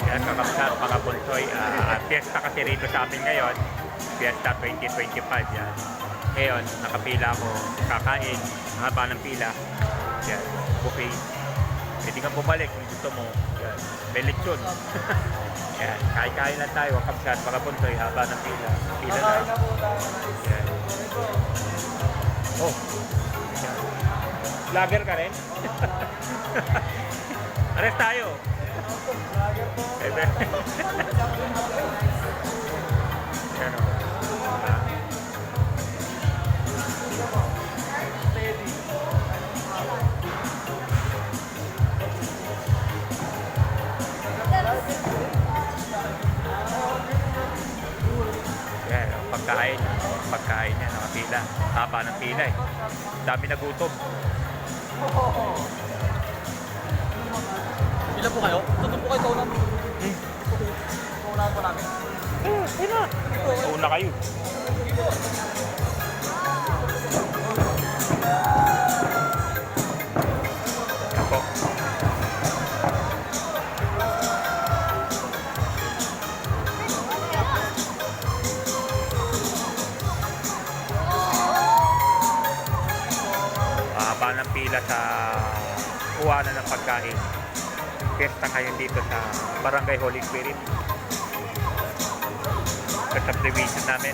Yan, kakapsat, mga bunsoy. Fiesta kasi rito sa amin ngayon. Fiesta 2025 yan. Ngayon, nakapila ako, kakain, haba ng pila. Yan, buffet. Pwede kang bumalik kung gusto mo. Yan, may lechon. Yan, kain-kain lang tayo, kakapsat, mga bunsoy, haba ng pila. Pila na. Yan. Oh. Yan. Vlogger ka rin? Ares tayo. Ebe. Yan o. Yan, pagkain. Pagkain yan, nakapila. Haba ng pila eh. Dami nagutom. Ilan po kayo? Tutun po kayo taunan. Taunan po namin. Una kayo. Yan po. Mahaba ng pila sa kuhanan ng pagkain. Fiesta ngayon dito sa Barangay Holy Spirit. Sa subdivision namin.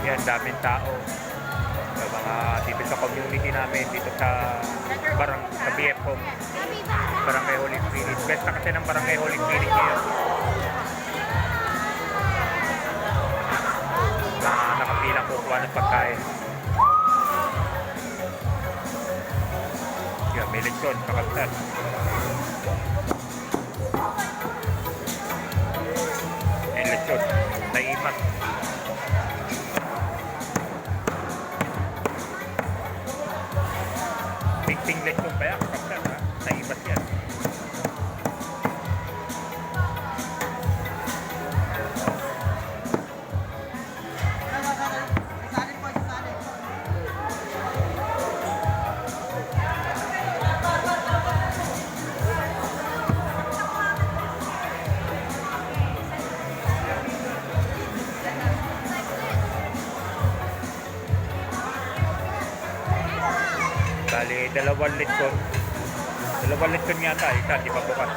Yan, daming tao. Sa mga dito sa community namin, dito sa sa BF Home, Barangay Holy Spirit. Besta kasi ng Barangay Holy Spirit ngayon. Nakapilang kukuha ng pagkain. Yan, may lechon, kakapsat. May lechon, naimat. Ting lechon pa yan, kakapsat ha? Naimat yan. Bali, dalawang lechon yata, isa, di ba bukas?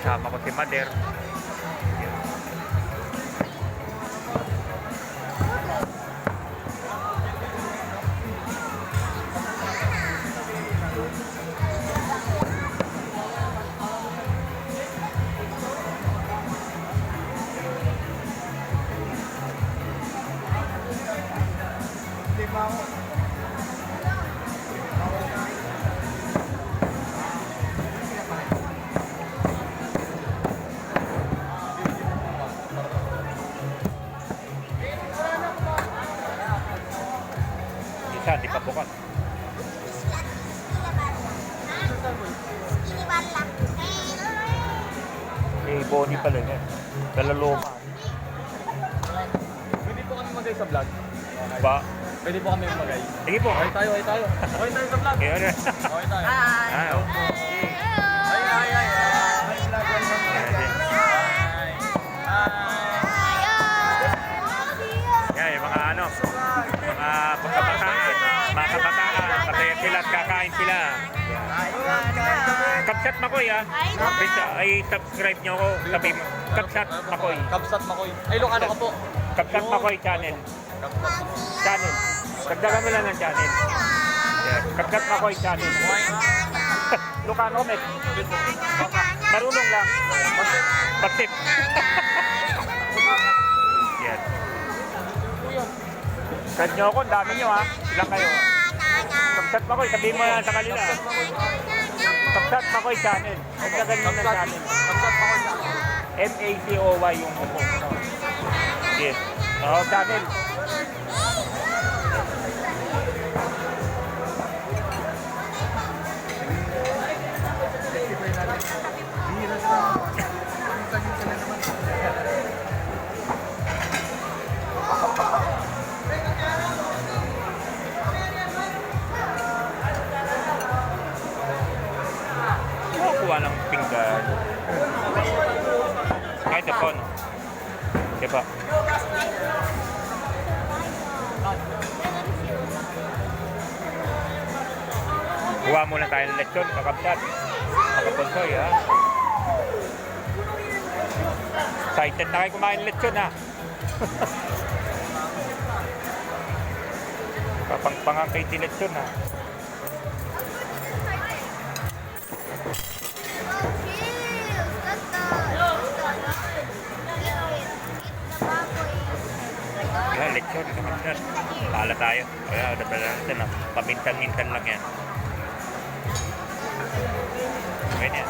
Kasama ko si Mader. Isa, di pa bukas. Eh, Bonnie pala yun. Dalaloma. Pwede po kami magay sa vlog. Ba? Pwede po kami magay. Sige po. Okay tayo. Okay tayo sa vlog. Okay, ano? Okay tayo. Okay. Ay. Yan, yung mga ano, mga kabataan, kasi sila at kakain sila. Yan. Kapsat Makoy ha. Ay, subscribe nyo ako. Sabi mo, Kapsat Makoy. Kapsat Makoy. Ay, Ilocano ka po. Kapsat Makoy channel. Channel. Dagdagan mo lang ng channel. Yeah. Kapsat Makoy channel. Lucano Met. Marunong lang. Bakit? Yan. Send nyo ako, ang dami nyo ha. Ilang kayo? Kapsat Makoy, sabihin mo lang sa kanila. Kapsat Makoy channel. Dagdagan mo ng channel. Kapsat Makoy. M-A-C-O-Y yung upo. Yes. Oo, channel. Kuha ng pinggan. Kahit na phone. Diba? Kuha muna tayo ng lechon, kakapsat. Makapunsoy, ha? Excited na kayo kumain ng lechon, ha? Kapangpangang kay ti lechon, ha? Kaya lechon, kakapsat. Pala tayo. Kaya, napala natin, ha? Pamintan-mintan lang yan. Ganyan.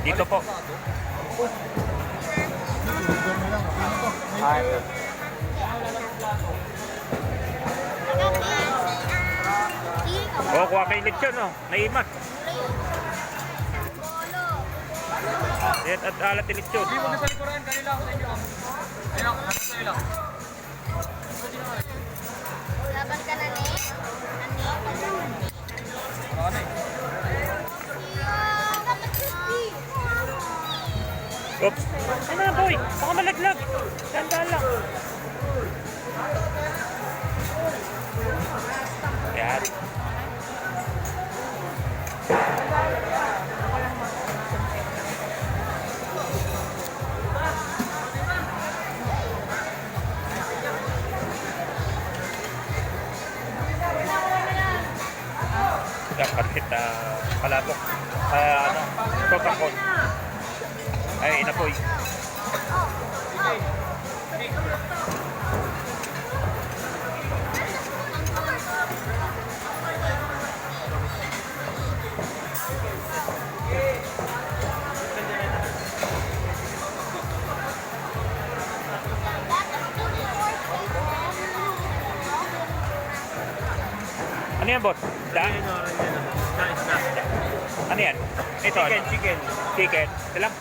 Dito po. Oh, kuha kay lechon, oh. Naimat. Yan at alat ni lechon. Hindi mo na sa likuran. Kanila ako sa inyo. Ayun, nasa sa ilo. Laban ka na ni? Ano na Oops. Ano na, boy? Baka malaglag. Dandaan lang. Yan. Dapat kita palatok. Ano? Sotangkon. Ay, inapoy. Ano yan, boss? Daan? Ano yan? Ito, chicken. Chicken. Ito lang.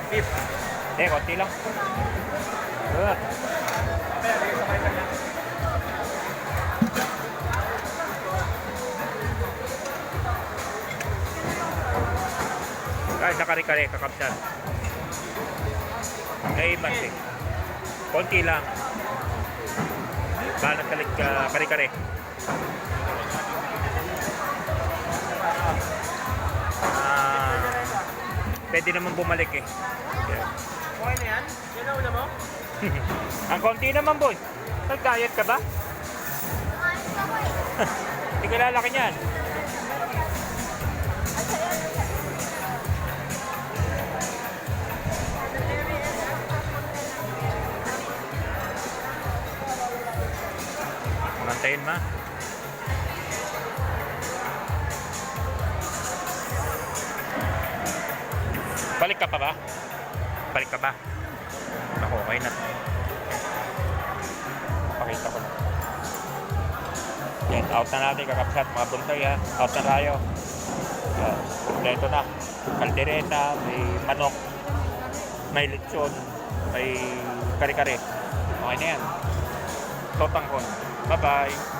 Beef. Konti lang. Kahit sa kare-kare, kakapsan. Ay, mantik. Konti lang. Balat kalit ka kare-kare. Pwede naman bumalik eh. Yeah. Okay na yan? Yan na una mo? Ang konti naman, boy. Nag-diet ka ba? Hindi ka lalaki niyan. Mantayin ma. Balik ka pa ba? Balik ka ba? Ako, okay na. Pakita ko na. Yan, out na natin kakapsat mga buntoy ha. Out na tayo. Ito na. Kaldereta, may manok, may lechon, may kare-kare. Okay na yan. Sotangkon. Bye-bye.